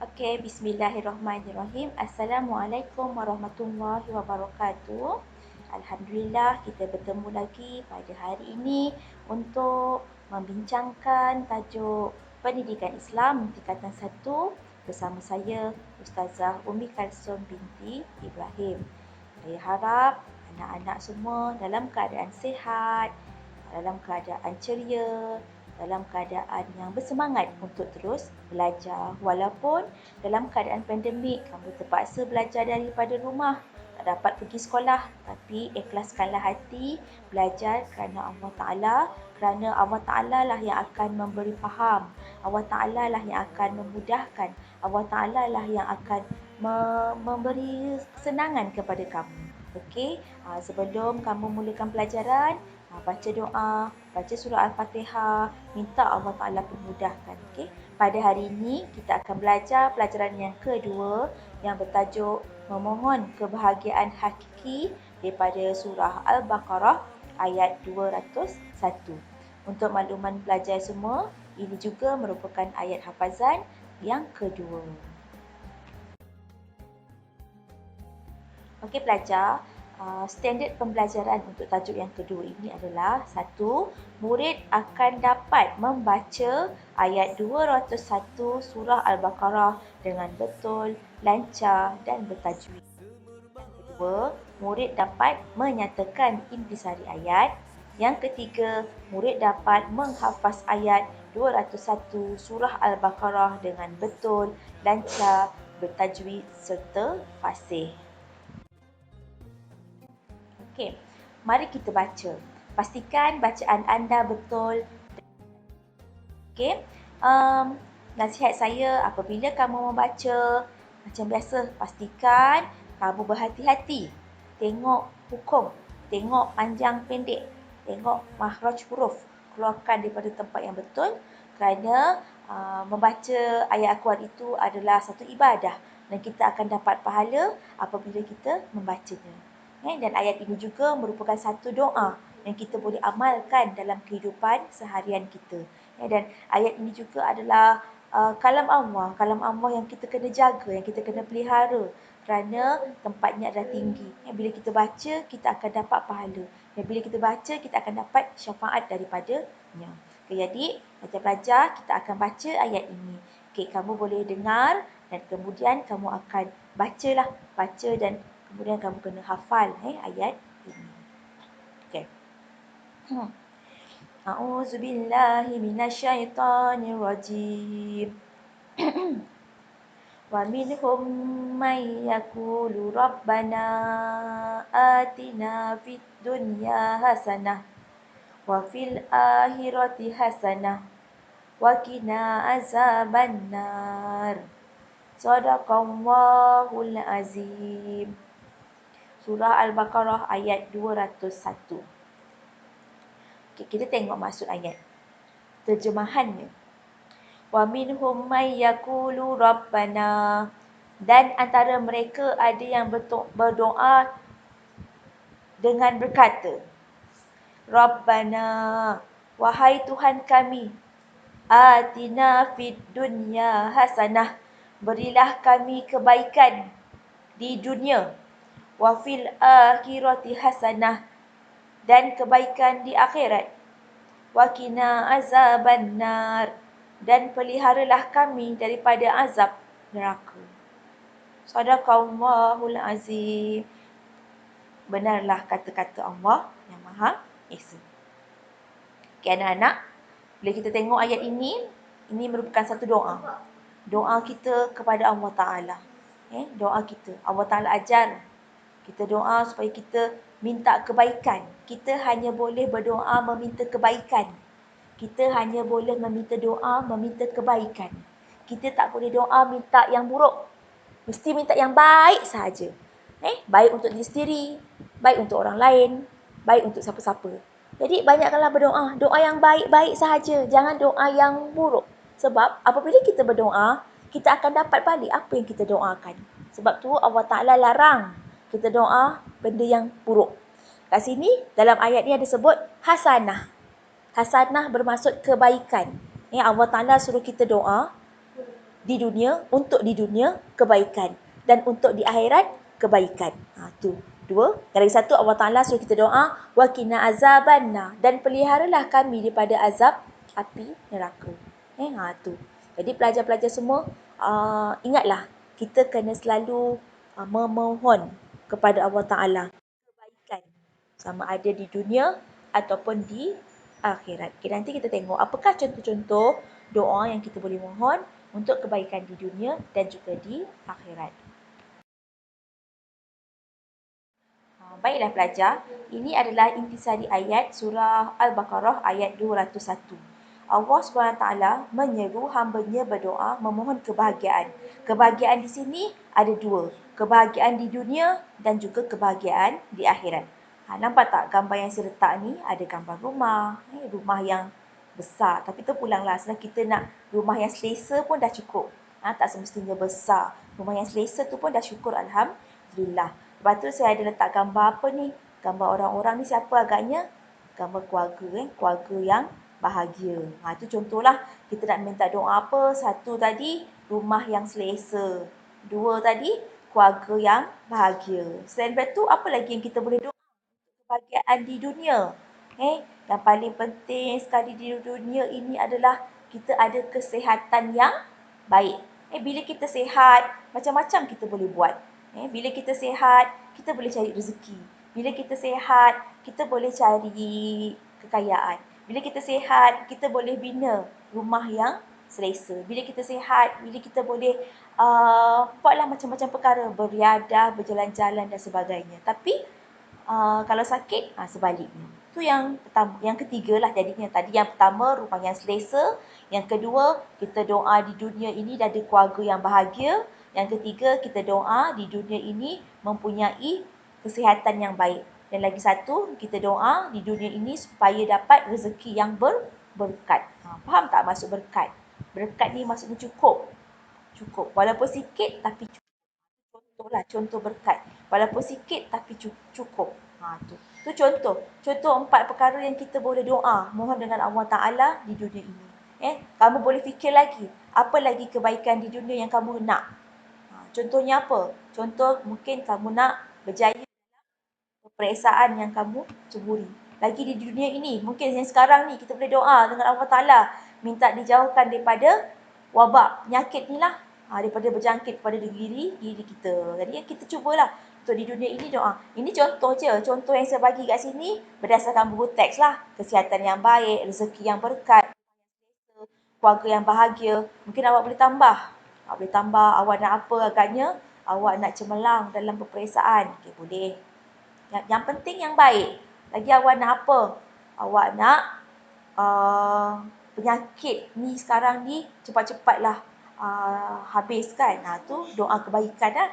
Okey, bismillahirrahmanirrahim. Assalamualaikum warahmatullahi wabarakatuh. Alhamdulillah kita bertemu lagi pada hari ini untuk membincangkan tajuk Pendidikan Islam tingkatan 1 bersama saya Ustazah Umi Kalsum binti Ibrahim. Saya harap anak-anak semua dalam keadaan sihat, dalam keadaan ceria, dalam keadaan yang bersemangat untuk terus belajar. Walaupun dalam keadaan pandemik, kamu terpaksa belajar daripada rumah, tak dapat pergi sekolah, tapi ikhlaskanlah hati, belajar kerana Allah Ta'ala, kerana Allah Ta'ala lah yang akan memberi faham, Allah Ta'ala lah yang akan memudahkan, Allah Ta'ala lah yang akan memberi kesenangan kepada kamu. Okey, sebelum kamu mulakan pelajaran, baca doa, baca surah Al-Fatihah, minta Allah Ta'ala permudahkan. Okay? Pada hari ini, kita akan belajar pelajaran yang kedua yang bertajuk Memohon Kebahagiaan Hakiki daripada surah Al-Baqarah ayat 201. Untuk makluman pelajar semua, ini juga merupakan ayat hafazan yang kedua. Okey pelajar, standard pembelajaran untuk tajuk yang kedua ini adalah 1. Murid akan dapat membaca ayat 201 surah Al-Baqarah dengan betul, lancar dan bertajwid. Yang kedua, murid dapat menyatakan intisari ayat. Yang ketiga, murid dapat menghafaz ayat 201 surah Al-Baqarah dengan betul, lancar, bertajwid serta fasih. Okey, mari kita baca. Pastikan bacaan anda betul. Okey, nasihat saya apabila kamu membaca, macam biasa, pastikan kamu berhati-hati. Tengok hukum, tengok panjang pendek, tengok makhraj huruf. Keluarkan daripada tempat yang betul kerana membaca ayat Al-Quran itu adalah satu ibadah dan kita akan dapat pahala apabila kita membacanya. Dan ayat ini juga merupakan satu doa yang kita boleh amalkan dalam kehidupan seharian kita. Dan ayat ini juga adalah kalam Allah yang kita kena jaga, yang kita kena pelihara kerana tempatnya adalah tinggi. Bila kita baca, kita akan dapat pahala. Dan bila kita baca, kita akan dapat syafaat daripadanya. Jadi, pelajar-pelajar, kita akan baca ayat ini. Kamu boleh dengar dan kemudian kamu akan baca dan kemudian kamu kena hafal ayat ini. Okey. A'udzubillahi minasyaitonirrajim. Wa minhum may yaqulu rabbana atina fid dunya hasanah wa fil akhirati hasanah wa qina azabannar. Shadaqallahul azim. Surah Al-Baqarah ayat 201. Okay, kita tengok maksud ayat. Terjemahannya. Wa minhum may yaqulu rabbana. Dan antara mereka ada yang berdoa dengan berkata, Rabbana, wahai Tuhan kami, atina fid dunya hasanah. Berilah kami kebaikan di dunia. Wa fil akhirati hasanah, dan kebaikan di akhirat. Wa qina azabannar, dan peliharalah kami daripada azab neraka. Shadaqallahul azim. Benarlah kata-kata Allah yang Maha Esa. Okay, anak-anak, bila kita tengok ayat ini merupakan satu doa. Doa kita kepada Allah Ta'ala. Doa kita. Allah Ta'ala ajar kita doa supaya kita minta kebaikan. Kita hanya boleh berdoa meminta kebaikan. Kita hanya boleh meminta doa meminta kebaikan. Kita tak boleh doa minta yang buruk. Mesti minta yang baik sahaja. Baik untuk diri sendiri, baik untuk orang lain, baik untuk siapa-siapa. Jadi banyakkanlah berdoa. Doa yang baik-baik sahaja. Jangan doa yang buruk. Sebab apabila kita berdoa, kita akan dapat balik apa yang kita doakan. Sebab tu Allah Ta'ala larang kita doa benda yang buruk. Kat sini dalam ayat ni ada sebut hasanah. Hasanah bermaksud kebaikan. Allah Ta'ala suruh kita doa di dunia, untuk di dunia kebaikan, dan untuk di akhirat kebaikan. Tu dua. Dan lagi satu, Allah Ta'ala suruh kita doa, wa qina azabannar, dan peliharalah kami daripada azab api neraka. Tu. Jadi pelajar-pelajar semua, ingatlah kita kena selalu memohon kepada Allah Ta'ala kebaikan, sama ada di dunia ataupun di akhirat. Okay, nanti kita tengok apakah contoh-contoh doa yang kita boleh mohon untuk kebaikan di dunia dan juga di akhirat. Baiklah pelajar, ini adalah intisari ayat surah Al-Baqarah ayat 201. Allah SWT menyeru hamba-Nya berdoa memohon kebahagiaan. Kebahagiaan di sini ada dua, kebahagiaan di dunia dan juga kebahagiaan di akhirat. Nampak tak gambar yang saya letak ni? Ada gambar rumah, rumah yang besar. Tapi terpulanglah, sebab kita nak rumah yang selesa pun dah cukup. Tak semestinya besar. Rumah yang selesa tu pun dah syukur, Alhamdulillah. Lepas tu saya ada letak gambar apa ni? Gambar orang-orang ni siapa agaknya? Gambar keluarga, keluarga yang bahagia. Itu contohlah kita nak minta doa apa. Satu tadi, rumah yang selesa. Dua tadi, keluarga yang bahagia. Selain daripada tu, apa lagi yang kita boleh doa? Kebahagiaan di dunia. Yang paling penting sekali di dunia ini adalah kita ada kesihatan yang baik. Bila kita sihat, macam-macam kita boleh buat. Bila kita sihat, kita boleh cari rezeki. Bila kita sihat, kita boleh cari kekayaan. Bila kita sihat, kita boleh bina rumah yang selesa. Bila kita sihat, bila kita boleh buatlah macam-macam perkara, beriadah, berjalan-jalan dan sebagainya. Tapi kalau sakit, sebaliknya. Itu yang pertama, yang ketiga lah jadinya. Tadi yang pertama, rumah yang selesa. Yang kedua, kita doa di dunia ini ada keluarga yang bahagia. Yang ketiga, kita doa di dunia ini mempunyai kesihatan yang baik. Dan lagi satu, kita doa di dunia ini supaya dapat rezeki yang berkat. Faham tak maksud berkat? Berkat ni maksudnya cukup. Cukup. Walaupun sikit tapi cukup. Contohlah, contoh berkat. Walaupun sikit tapi cukup. Tu contoh. Contoh 4 perkara yang kita boleh doa. Mohon dengan Allah Ta'ala di dunia ini. Kamu boleh fikir lagi. Apa lagi kebaikan di dunia yang kamu nak? Contohnya apa? Contoh mungkin kamu nak berjaya peperiksaan yang kamu ceburi. Lagi di dunia ini. Mungkin yang sekarang ni kita boleh doa dengan Allah Ta'ala. Minta dijauhkan daripada wabak, penyakit ni lah. Daripada berjangkit pada diri kita. Jadi kita cubalah untuk di dunia ini doa. Ini contoh je. Contoh yang saya bagi kat sini berdasarkan buku teks lah. Kesihatan yang baik, rezeki yang berkat, keluarga yang bahagia. Mungkin awak boleh tambah. Awak boleh tambah awak nak apa agaknya. Awak nak cemerlang dalam peperiksaan. Okay, boleh. Yang penting yang baik. Lagi awak nak apa? Awak nak penyakit ni sekarang ni cepat-cepatlah habis kan. Tu doa kebaikan lah.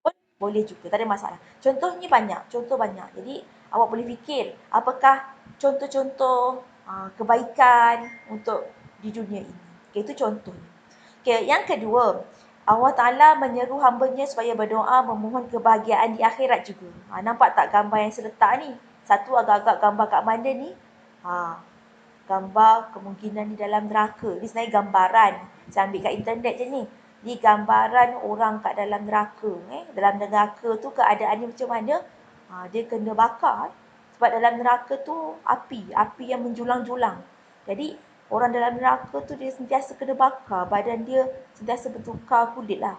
Pun boleh juga, tak ada masalah. Contohnya banyak, contoh banyak. Jadi awak boleh fikir apakah contoh-contoh kebaikan untuk di dunia ini. Okay, itu contohnya. Okay, yang kedua, Allah Ta'ala menyeru hamba-Nya supaya berdoa memohon kebahagiaan di akhirat juga. Nampak tak gambar yang saya letak ni? Satu agak-agak gambar kat mana ni? Gambar kemungkinan di dalam neraka. Ini sebenarnya gambaran. Saya ambil kat internet je ni. Ni gambaran orang kat dalam neraka. Dalam neraka tu keadaannya macam mana? Dia kena bakar. Sebab dalam neraka tu api yang menjulang-julang. Jadi orang dalam neraka tu dia sentiasa kena bakar. Badan dia sentiasa bertukar kulit lah.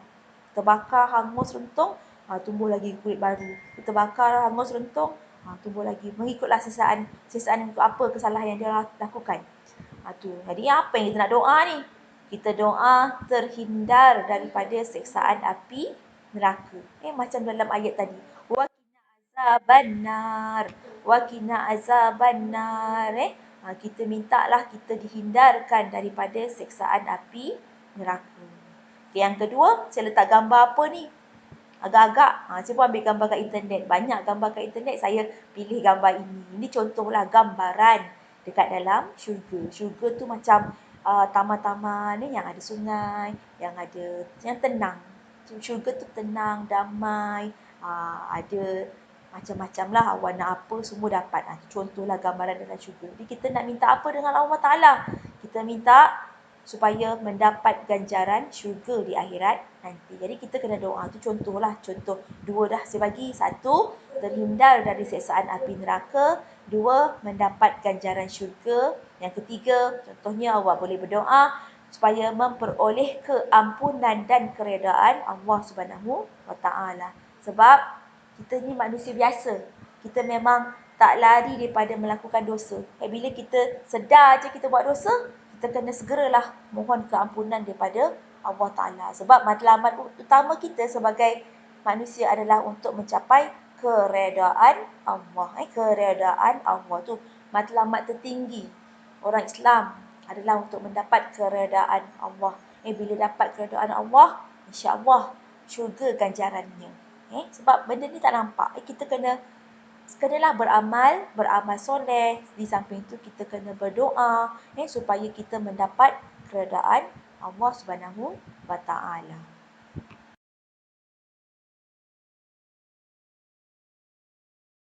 Terbakar, hangus, rentung, tumbuh lagi kulit baru. Terbakar, hangus, rentung, tumbuh lagi. Mengikutlah sisaan apa kesalahan yang dia lakukan. Jadi apa yang kita nak doa ni? Kita doa terhindar daripada seksaan api neraka. Macam dalam ayat tadi. Wa qina azabannar. Wa qina azabannar. Kita mintalah kita dihindarkan daripada seksaan api neraka. Yang kedua, saya letak gambar apa ni? Agak-agak, saya pun ambil gambar kat internet. Banyak gambar kat internet, saya pilih gambar ini. Ini contohlah gambaran dekat dalam syurga. Syurga tu macam taman-taman yang ada sungai, yang tenang. Syurga tu tenang, damai, ada macam-macam lah. Awak nak apa, semua dapat. Contohlah gambaran dalam syurga. Jadi kita nak minta apa dengan Allah Ta'ala? Kita minta supaya mendapat ganjaran syurga di akhirat nanti. Jadi kita kena doa. Tu contohlah, contoh. Dua dah saya bagi. Satu, terhindar dari siksaan api neraka. Dua, mendapat ganjaran syurga. Yang ketiga, contohnya awak boleh berdoa supaya memperoleh keampunan dan keredaan Allah Subhanahu wa taala. Sebab kita ni manusia biasa. Kita memang tak lari daripada melakukan dosa. Bila kita sedar je kita buat dosa, kita kena segeralah mohon keampunan daripada Allah Ta'ala. Sebab matlamat utama kita sebagai manusia adalah untuk mencapai keredaan Allah. Keredaan Allah tu matlamat tertinggi orang Islam adalah untuk mendapat keredaan Allah. Bila dapat keredaan Allah, insya-Allah syurga ganjarannya. Sebab benda ni tak nampak. Kita kenalah beramal soleh. Di samping itu kita kena berdoa supaya kita mendapat keredaan Allah Subhanahu wa taala.